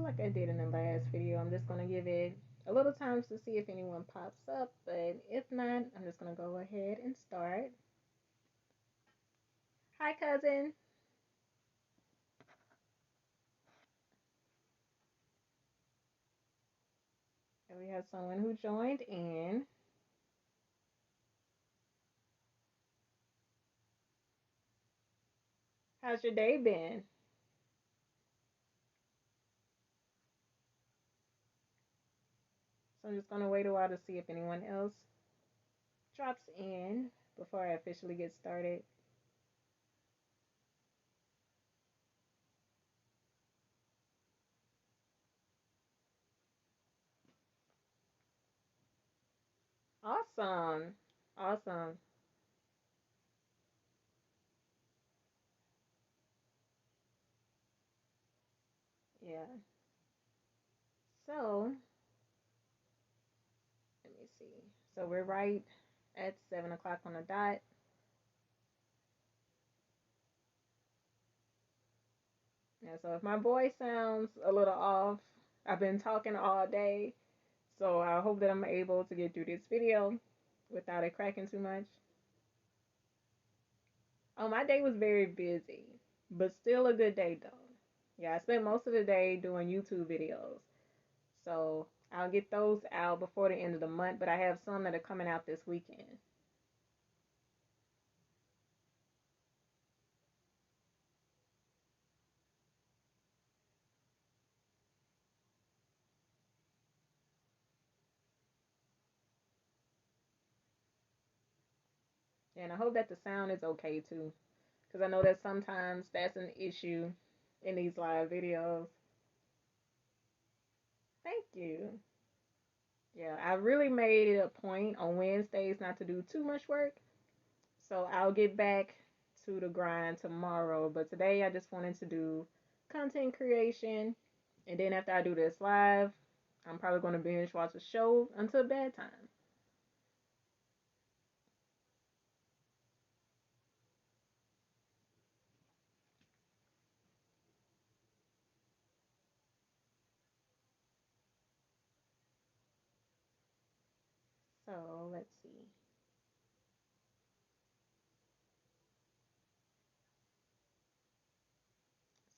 like I did in the last video, I'm just going to give it a little time to see if anyone pops up, but if not, I'm just going to go ahead and start. Hi, cousin. And we have someone who joined in. How's your day been? So I'm just going to wait a while to see if anyone else drops in before I officially get started. Awesome. Awesome. Yeah. So, let me see. So we're right at 7 o'clock on the dot. Yeah, so if my voice sounds a little off, I've been talking all day. So I hope that I'm able to get through this video without it cracking too much. Oh, my day was very busy, but still a good day though. Yeah, I spent most of the day doing YouTube videos. So I'll get those out before the end of the month, but I have some that are coming out this weekend. And I hope that the sound is okay too, because I know that sometimes that's an issue in these live videos. Thank you. Yeah, I really made it a point on Wednesdays not to do too much work. So I'll get back to the grind tomorrow. But today I just wanted to do content creation. And then after I do this live, I'm probably going to binge watch a show until bedtime. So let's see.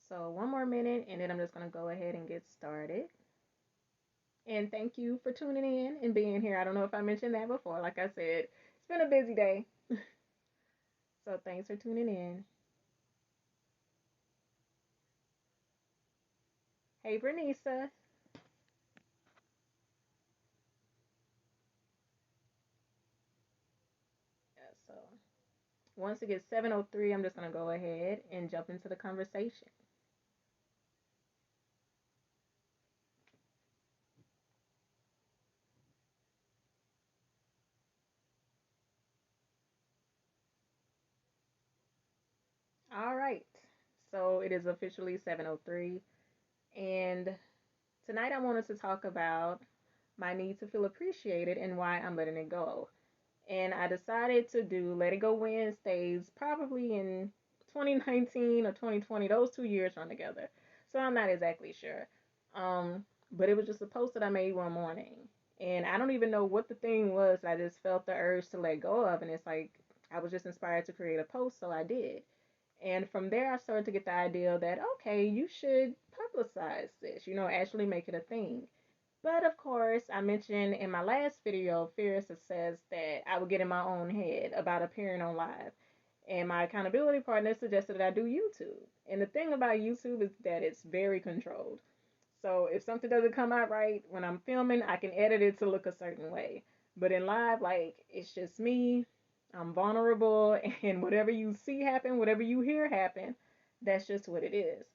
So one more minute and then I'm just going to go ahead and get started. And thank you for tuning in and being here. I don't know if I mentioned that before. Like I said, it's been a busy day. So thanks for tuning in. Hey, Bernisa. Yeah, so once it gets 7:03, I'm just going to go ahead and jump into the conversation. All right. So it is officially 7:03 and tonight I wanted to talk about my need to feel appreciated and why I'm letting it go. And I decided to do Let It Go Wednesdays probably in 2019 or 2020. Those 2 years run together. So I'm not exactly sure. But it was just a post that I made one morning. And I don't even know what the thing was. I just felt the urge to let go of. And it's like I was just inspired to create a post. So I did. And from there, I started to get the idea that, okay, you should publicize this, actually make it a thing. But of course, I mentioned in my last video, fear of success, that I would get in my own head about appearing on live. And my accountability partner suggested that I do YouTube. And the thing about YouTube is that it's very controlled. So if something doesn't come out right when I'm filming, I can edit it to look a certain way. But in live, like, it's just me. I'm vulnerable, and whatever you see happen, whatever you hear happen, that's just what it is.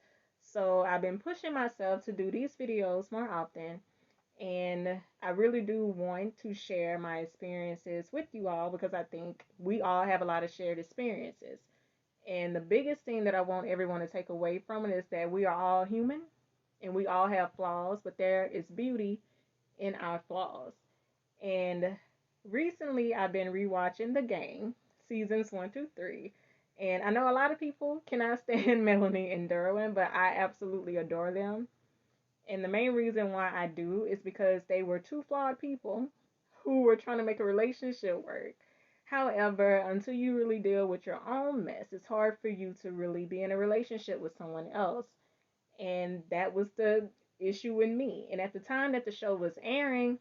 So I've been pushing myself to do these videos more often, and I really do want to share my experiences with you all because I think we all have a lot of shared experiences. And the biggest thing that I want everyone to take away from it is that we are all human and we all have flaws, but there is beauty in our flaws. And recently I've been rewatching The Game, seasons 1 through 3. And I know a lot of people cannot stand Melanie and Derwin, but I absolutely adore them. And the main reason why I do is because they were two flawed people who were trying to make a relationship work. However, until you really deal with your own mess, it's hard for you to really be in a relationship with someone else. And that was the issue with me. And at the time that the show was airing,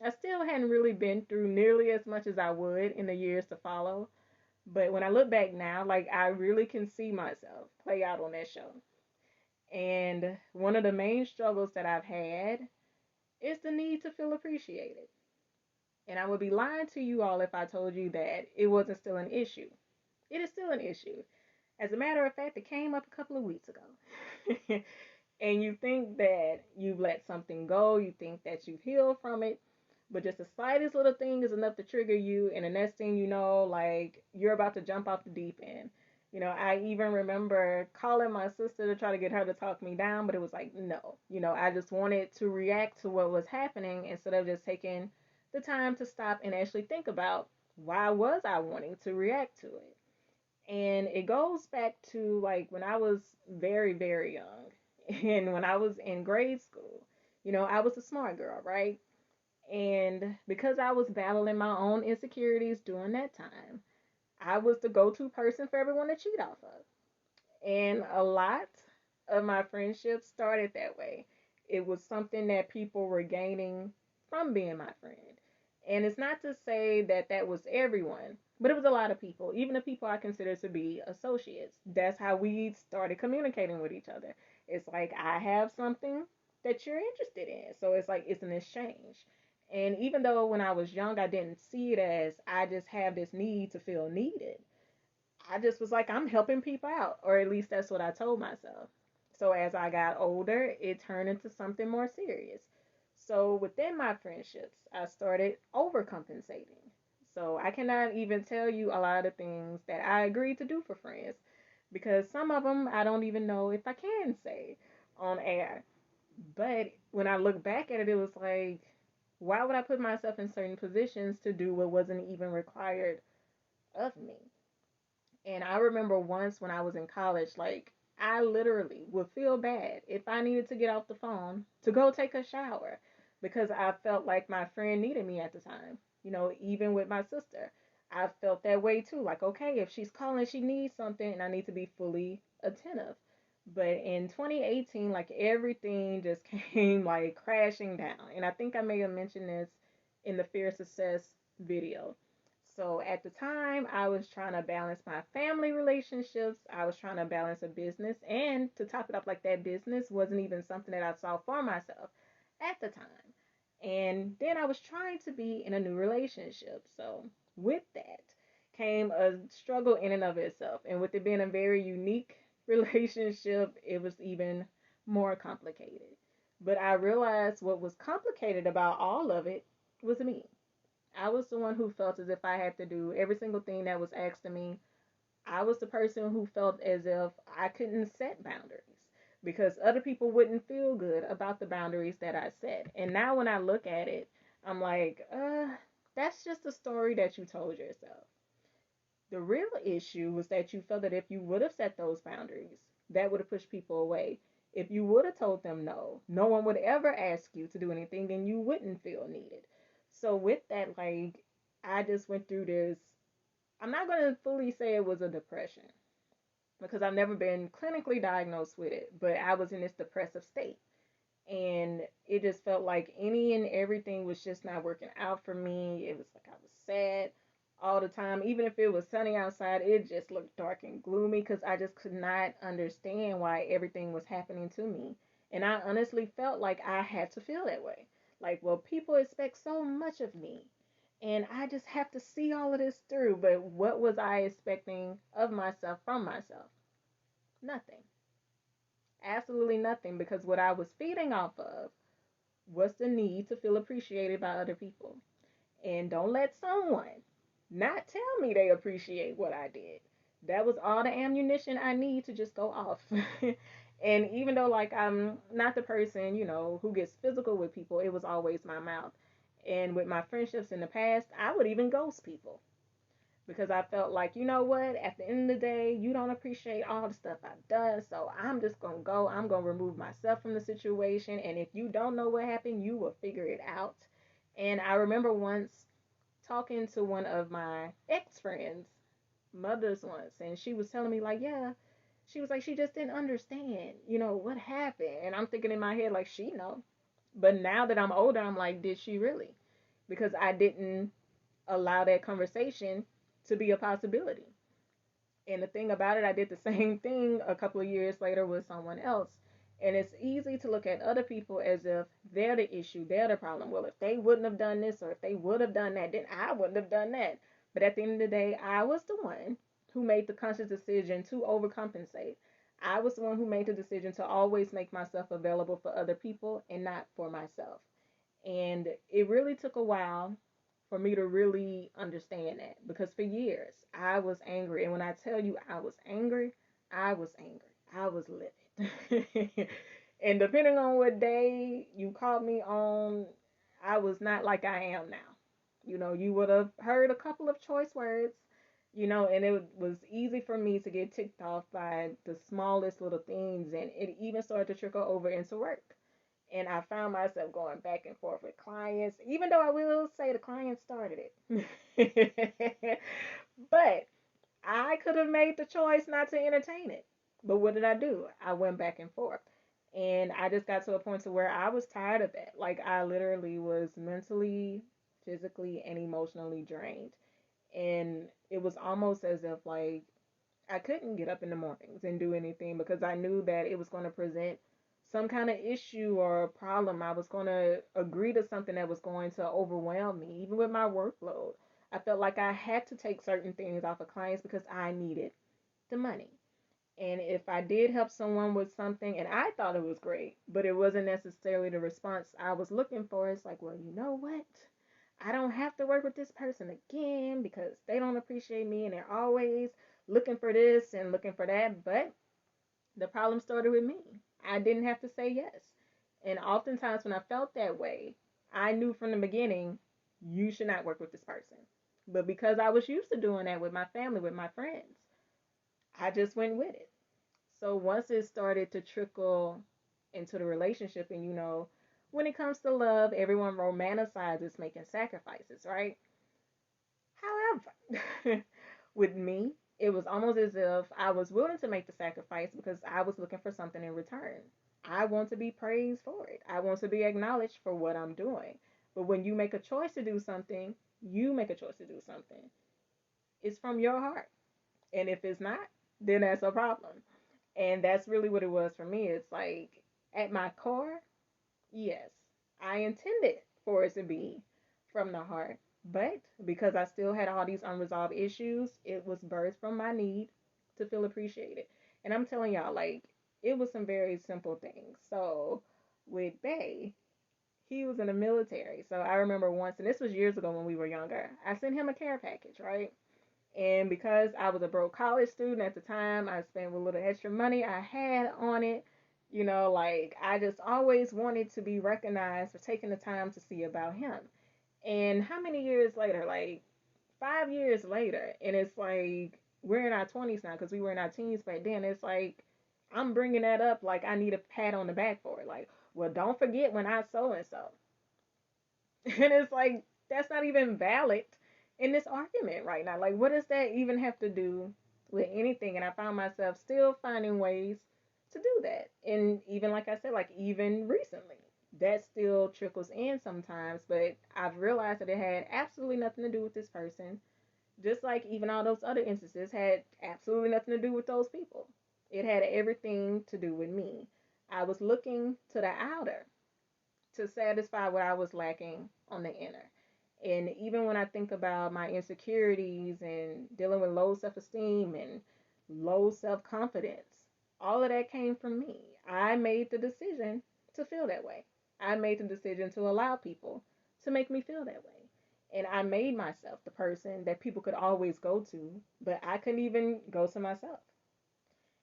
I still hadn't really been through nearly as much as I would in the years to follow. But when I look back now, like I really can see myself play out on that show. And one of the main struggles that I've had is the need to feel appreciated. And I would be lying to you all if I told you that it wasn't still an issue. It is still an issue. As a matter of fact, it came up a couple of weeks ago. And you think that you've let something go, you think that you've healed from it, but just the slightest little thing is enough to trigger you, and the next thing you know, like you're about to jump off the deep end. I even remember calling my sister to try to get her to talk me down, but it was like, no. I just wanted to react to what was happening instead of just taking the time to stop and actually think about why was I wanting to react to it. And it goes back to like when I was very, very young and when I was in grade school. I was a smart girl, right? And because I was battling my own insecurities during that time, I was the go to person for everyone to cheat off of. And a lot of my friendships started that way. It was something that people were gaining from being my friend. And it's not to say that that was everyone, but it was a lot of people, even the people I consider to be associates. That's how we started communicating with each other. It's like I have something that you're interested in. So it's like it's an exchange. And even though when I was young, I didn't see it as I just have this need to feel needed. I just was like, I'm helping people out, or at least that's what I told myself. So as I got older, it turned into something more serious. So within my friendships, I started overcompensating. So I cannot even tell you a lot of things that I agreed to do for friends because some of them I don't even know if I can say on air. But when I look back at it, it was like, why would I put myself in certain positions to do what wasn't even required of me? And I remember once when I was in college, like I literally would feel bad if I needed to get off the phone to go take a shower because I felt like my friend needed me at the time. Even with my sister, I felt that way too. Like, okay, if she's calling, she needs something, and I need to be fully attentive. But in 2018, like everything just came like crashing down. And I think I may have mentioned this in the Fear Success video. So at the time, I was trying to balance my family relationships. I was trying to balance a business. And to top it up, like that business wasn't even something that I saw for myself at the time. And then I was trying to be in a new relationship. So with that came a struggle in and of itself. And with it being a very unique relationship, it was even more complicated. But I realized what was complicated about all of it was me. I was the one who felt as if I had to do every single thing that was asked of me. I was the person who felt as if I couldn't set boundaries because other people wouldn't feel good about the boundaries that I set. And now when I look at it, I'm like, that's just a story that you told yourself. The real issue was that you felt that if you would have set those boundaries, that would have pushed people away. If you would have told them no, no one would ever ask you to do anything and you wouldn't feel needed. So with that, like, I just went through this. I'm not going to fully say it was a depression because I've never been clinically diagnosed with it, but I was in this depressive state. And it just felt like any and everything was just not working out for me. It was like I was sad all the time. Even if it was sunny outside, it just looked dark and gloomy because I just could not understand why everything was happening to me. And I honestly felt like I had to feel that way. Like, well, people expect so much of me. And I just have to see all of this through. But what was I expecting of myself from myself? Nothing. Absolutely nothing, because what I was feeding off of was the need to feel appreciated by other people. And don't let someone not tell me they appreciate what I did. That was all the ammunition I need to just go off. And even though like I'm not the person, who gets physical with people, it was always my mouth. And with my friendships in the past, I would even ghost people because I felt like, you know what, at the end of the day, you don't appreciate all the stuff I've done, so I'm just gonna go. I'm gonna remove myself from the situation, and if you don't know what happened, you will figure it out. And I remember once talking to one of my ex friends, mothers once, and she was telling me, like, yeah, she was like, she just didn't understand, what happened. And I'm thinking in my head, like, she know. But now that I'm older, I'm like, did she really? Because I didn't allow that conversation to be a possibility. And the thing about it, I did the same thing a couple of years later with someone else. And it's easy to look at other people as if they're the issue, they're the problem. Well, if they wouldn't have done this or if they would have done that, then I wouldn't have done that. But at the end of the day, I was the one who made the conscious decision to overcompensate. I was the one who made the decision to always make myself available for other people and not for myself. And it really took a while for me to really understand that, because for years I was angry. And when I tell you I was angry, I was angry. I was livid. And depending on what day you caught me on, I was not like I am now. You would have heard a couple of choice words, and it was easy for me to get ticked off by the smallest little things. And it even started to trickle over into work. And I found myself going back and forth with clients, even though I will say the clients started it. But I could have made the choice not to entertain it. But what did I do? I went back and forth. And I just got to a point to where I was tired of that. Like, I literally was mentally, physically, and emotionally drained. And it was almost as if, like, I couldn't get up in the mornings and do anything because I knew that it was going to present some kind of issue or a problem. I was going to agree to something that was going to overwhelm me, even with my workload. I felt like I had to take certain things off of clients because I needed the money. And if I did help someone with something and I thought it was great, but it wasn't necessarily the response I was looking for, it's like, well, you know what? I don't have to work with this person again because they don't appreciate me and they're always looking for this and looking for that. But the problem started with me. I didn't have to say yes. And oftentimes when I felt that way, I knew from the beginning, you should not work with this person. But because I was used to doing that with my family, with my friends, I just went with it. So once it started to trickle into the relationship, and when it comes to love, everyone romanticizes making sacrifices, right? However, with me, it was almost as if I was willing to make the sacrifice because I was looking for something in return. I want to be praised for it. I want to be acknowledged for what I'm doing. But when you make a choice to do something, you make a choice to do something. It's from your heart. And if it's not, then that's a problem. And that's really what it was for me. It's like, at my core, yes, I intended for it to be from the heart. But because I still had all these unresolved issues, it was birthed from my need to feel appreciated. And I'm telling y'all, like, it was some very simple things. So with Bay, he was in the military. So I remember once, and this was years ago when we were younger, I sent him a care package, right? And because I was a broke college student at the time, I spent a little extra money I had on it. Like, I just always wanted to be recognized for taking the time to see about him. And how many years later? Like 5 years later. And it's like, we're in our 20s now because we were in our teens back then. It's like, I'm bringing that up like I need a pat on the back for it. Like, well, don't forget when I so and so. And it's like, that's not even valid in this argument right now. Like, what does that even have to do with anything? And I found myself still finding ways to do that. And even, like I said, like, even recently, that still trickles in sometimes. But I've realized that it had absolutely nothing to do with this person. Just like even all those other instances had absolutely nothing to do with those people. It had everything to do with me. I was looking to the outer to satisfy what I was lacking on the inner. And even when I think about my insecurities and dealing with low self esteem and low self confidence, all of that came from me. I made the decision to feel that way. I made the decision to allow people to make me feel that way. And I made myself the person that people could always go to, but I couldn't even go to myself.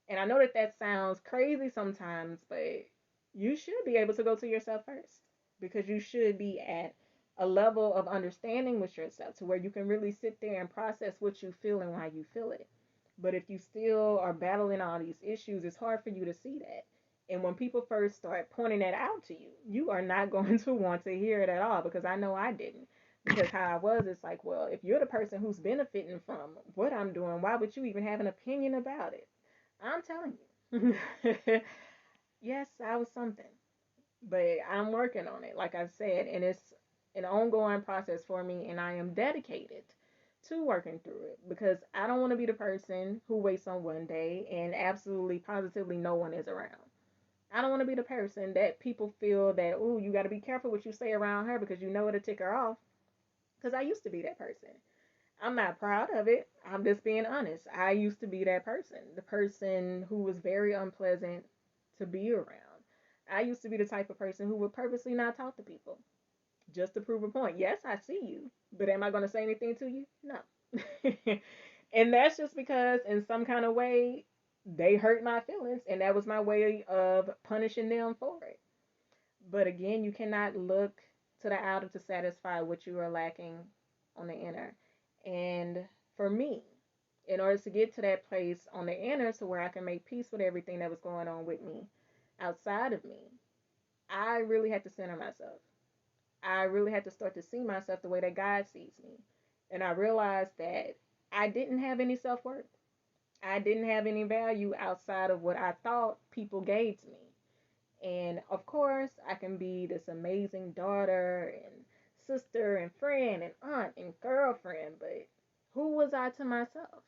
And I know that that sounds crazy sometimes, but you should be able to go to yourself first because you should be at a level of understanding with yourself to where you can really sit there and process what you feel and why you feel it. But if you still are battling all these issues, it's hard for you to see that. And when people first start pointing that out to you, you are not going to want to hear it at all, because I know I didn't. Because how I was, it's like, well, if you're the person who's benefiting from what I'm doing, why would you even have an opinion about it? I'm telling you. Yes, I was something, but I'm working on it, like I've said, and it's an ongoing process for me, and I am dedicated to working through it, because I don't want to be the person who waits on one day and absolutely positively no one is around. I don't want to be the person that people feel that, oh, you got to be careful what you say around her because you know it'll tick her off. Because I used to be that person. I'm not proud of it. I'm just being honest. I used to be that person, the person who was very unpleasant to be around. I used to be the type of person who would purposely not talk to people just to prove a point. Yes, I see you, but am I going to say anything to you? No. And that's just because, in some kind of way, they hurt my feelings, and that was my way of punishing them for it. But again, you cannot look to the outer to satisfy what you are lacking on the inner. And for me, in order to get to that place on the inner to where I can make peace with everything that was going on with me outside of me, I really had to center myself. I really had to start to see myself the way that God sees me. And I realized that I didn't have any self worth. I didn't have any value outside of what I thought people gave to me. And of course, I can be this amazing daughter and sister and friend and aunt and girlfriend, but who was I to myself?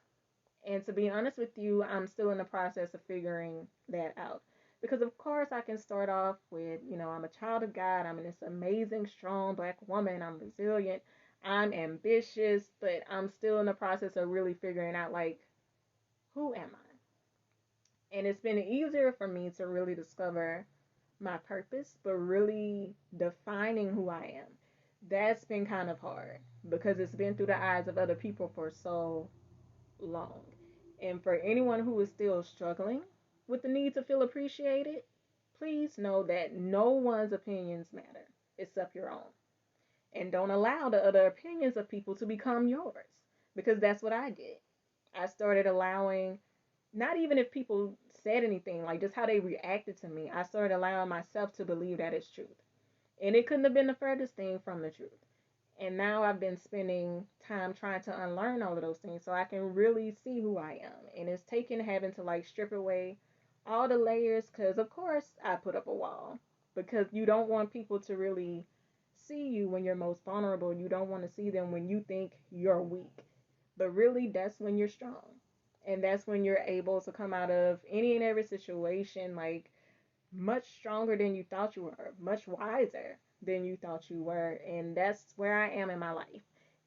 And to be honest with you, I'm still in the process of figuring that out. Because, of course, I can start off with, I'm a child of God. I'm this amazing, strong black woman. I'm resilient. I'm ambitious, but I'm still in the process of really figuring out, like, who am I? And it's been easier for me to really discover my purpose, but really defining who I am. That's been kind of hard because it's been through the eyes of other people for so long. And for anyone who is still struggling with the need to feel appreciated, please know that no one's opinions matter except your own. And don't allow the other opinions of people to become yours, because that's what I did. I started allowing, not even if people said anything, like just how they reacted to me, I started allowing myself to believe that it's truth. And it couldn't have been the furthest thing from the truth. And now I've been spending time trying to unlearn all of those things so I can really see who I am. And it's taken having to like strip away all the layers, because of course I put up a wall, because you don't want people to really see you when you're most vulnerable. You don't want to see them when you think you're weak. But really, that's when you're strong. And that's when you're able to come out of any and every situation like much stronger than you thought you were, much wiser than you thought you were. And that's where I am in my life.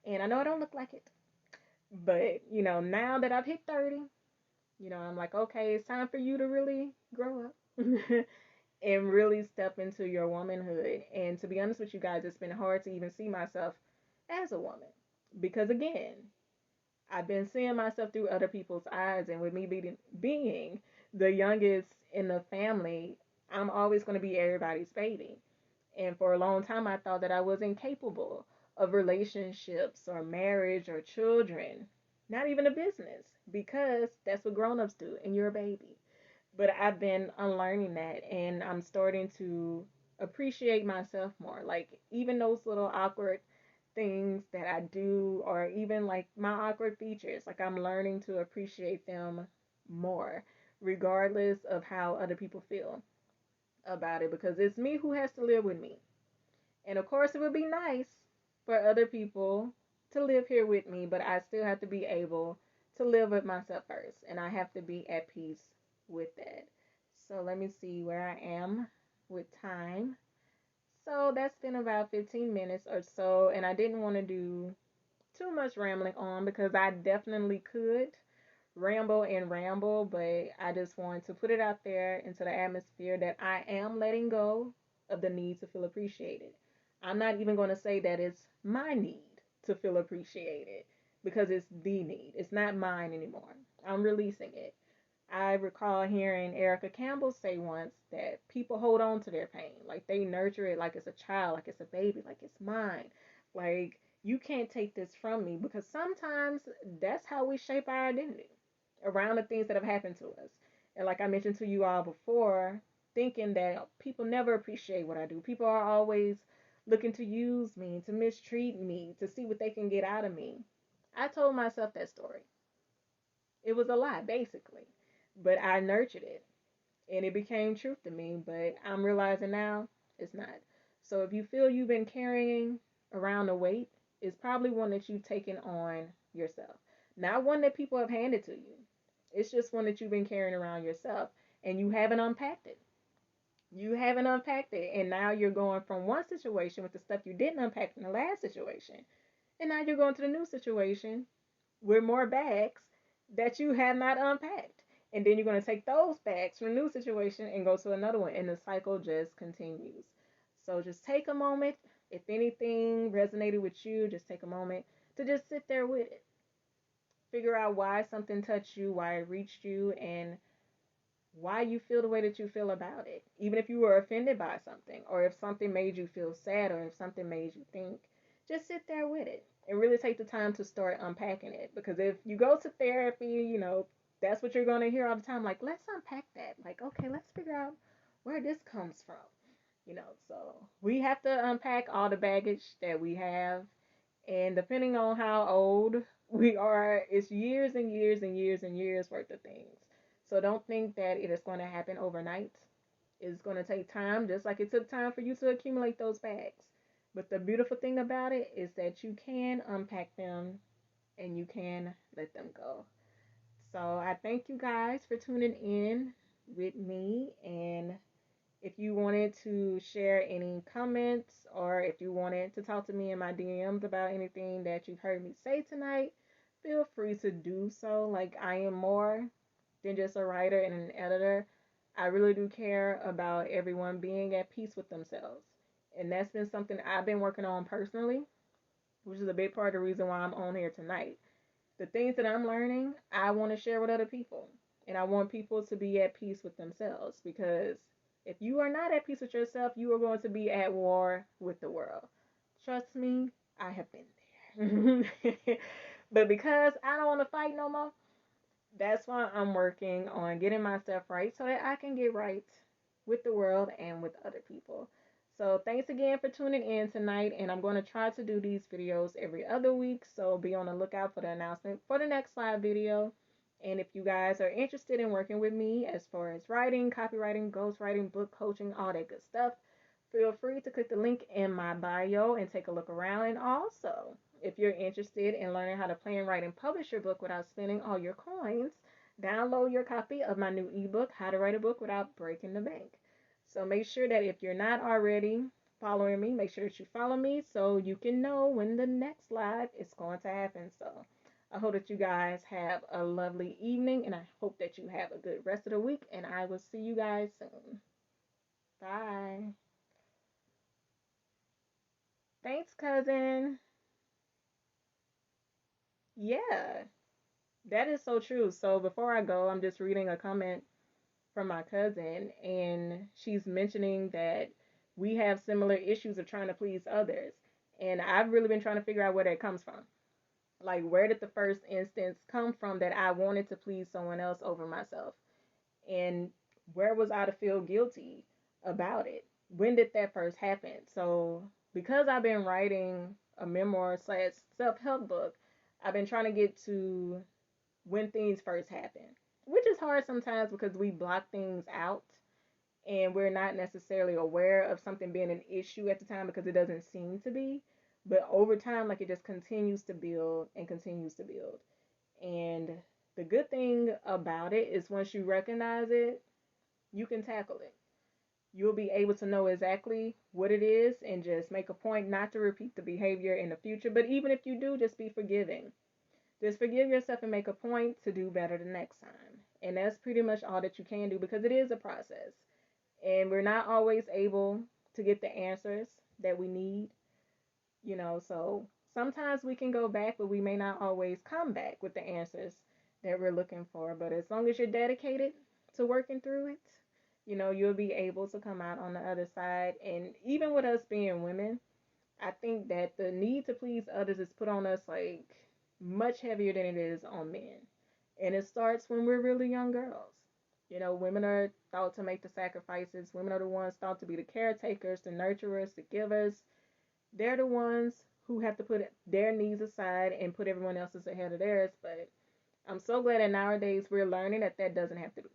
And I know I don't look like it, but now that I've hit 30, I'm like, okay, it's time for you to really grow up and really step into your womanhood. And to be honest with you guys, it's been hard to even see myself as a woman because, again, I've been seeing myself through other people's eyes, and with me being the youngest in the family, I'm always going to be everybody's baby. And for a long time, I thought that I was incapable of relationships or marriage or children, not even a business, because that's what grown-ups do, and you're a baby. But I've been unlearning that, and I'm starting to appreciate myself more. Like, even those little awkward things that I do, or even like my awkward features, like I'm learning to appreciate them more, regardless of how other people feel about it, because it's me who has to live with me. And of course, it would be nice for other people to live here with me, but I still have to be able to live with myself first, and I have to be at peace with that. So let me see where I am with time. So that's been about 15 minutes or so, and I didn't want to do too much rambling on because I definitely could ramble and ramble, but I just wanted to put it out there into the atmosphere that I am letting go of the need to feel appreciated. I'm not even going to say that it's my need to feel appreciated, because it's the need. It's not mine anymore. I'm releasing it. I recall hearing Erica Campbell say once that people hold on to their pain, like they nurture it like it's a child, like it's a baby, like it's mine. Like, you can't take this from me, because sometimes that's how we shape our identity around the things that have happened to us. And like I mentioned to you all before, thinking that people never appreciate what I do. People are always looking to use me, to mistreat me, to see what they can get out of me. I told myself that story. It was a lie, basically. But I nurtured it and it became truth to me. But I'm realizing now it's not. So if you feel you've been carrying around a weight, it's probably one that you've taken on yourself. Not one that people have handed to you. It's just one that you've been carrying around yourself and you haven't unpacked it. You haven't unpacked it. And now you're going from one situation with the stuff you didn't unpack in the last situation. And now you're going to the new situation with more bags that you have not unpacked. And then you're going to take those bags from a new situation and go to another one. And the cycle just continues. So just take a moment. If anything resonated with you, just take a moment to just sit there with it. Figure out why something touched you, why it reached you, and why you feel the way that you feel about it. Even if you were offended by something, or if something made you feel sad, or if something made you think, just sit there with it and really take the time to start unpacking it. Because if you go to therapy, that's what you're going to hear all the time. Like, let's unpack that. Like, okay, let's figure out where this comes from. So we have to unpack all the baggage that we have. And depending on how old we are, it's years and years and years and years worth of things. So don't think that it is going to happen overnight. It's going to take time, just like it took time for you to accumulate those bags. But the beautiful thing about it is that you can unpack them and you can let them go. So I thank you guys for tuning in with me. And if you wanted to share any comments, or if you wanted to talk to me in my DMs about anything that you've heard me say tonight, feel free to do so. Like, I am more than just a writer and an editor. I really do care about everyone being at peace with themselves. And that's been something I've been working on personally, which is a big part of the reason why I'm on here tonight. The things that I'm learning, I want to share with other people. And I want people to be at peace with themselves, because if you are not at peace with yourself, you are going to be at war with the world. Trust me, I have been there. But because I don't want to fight no more, that's why I'm working on getting myself right so that I can get right with the world and with other people. So thanks again for tuning in tonight, and I'm going to try to do these videos every other week, so be on the lookout for the announcement for the next live video. And if you guys are interested in working with me as far as writing, copywriting, ghostwriting, book coaching, all that good stuff, feel free to click the link in my bio and take a look around. And also, if you're interested in learning how to plan, write, and publish your book without spending all your coins, download your copy of my new ebook, How to Write a Book Without Breaking the Bank. So make sure that if you're not already following me, make sure that you follow me so you can know when the next live is going to happen. So I hope that you guys have a lovely evening, and I hope that you have a good rest of the week, and I will see you guys soon. Bye. Thanks, cousin. Yeah, that is so true. So before I go, I'm just reading a comment from my cousin, and she's mentioning that we have similar issues of trying to please others. And I've really been trying to figure out where that comes from. Like, where did the first instance come from that I wanted to please someone else over myself? And where was I to feel guilty about it? When did that first happen? So, because I've been writing a memoir slash self help book, I've been trying to get to when things first happen, which is hard sometimes because we block things out and we're not necessarily aware of something being an issue at the time because it doesn't seem to be. But over time, like, it just continues to build and continues to build. And the good thing about it is once you recognize it, you can tackle it. You'll be able to know exactly what it is and just make a point not to repeat the behavior in the future. But even if you do, just be forgiving. Just forgive yourself and make a point to do better the next time. And that's pretty much all that you can do, because it is a process. And we're not always able to get the answers that we need, so sometimes we can go back, but we may not always come back with the answers that we're looking for. But as long as you're dedicated to working through it, you'll be able to come out on the other side. And even with us being women, I think that the need to please others is put on us like much heavier than it is on men. And it starts when we're really young girls. You know, women are thought to make the sacrifices. Women are the ones thought to be the caretakers, the nurturers, the givers. They're the ones who have to put their needs aside and put everyone else's ahead of theirs. But I'm so glad that nowadays we're learning that that doesn't have to be.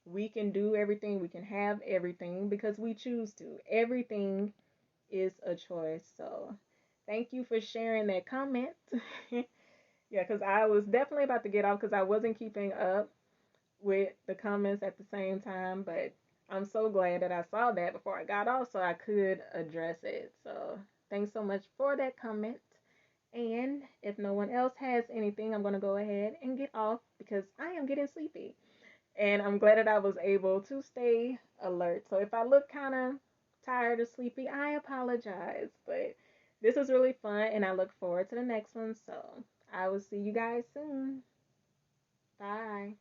We can do everything, we can have everything because we choose to. Everything is a choice. So thank you for sharing that comment. Yeah, because I was definitely about to get off because I wasn't keeping up with the comments at the same time. But I'm so glad that I saw that before I got off so I could address it. So thanks so much for that comment. And if no one else has anything, I'm going to go ahead and get off because I am getting sleepy. And I'm glad that I was able to stay alert. So if I look kind of tired or sleepy, I apologize. But this was really fun, and I look forward to the next one. So I will see you guys soon. Bye.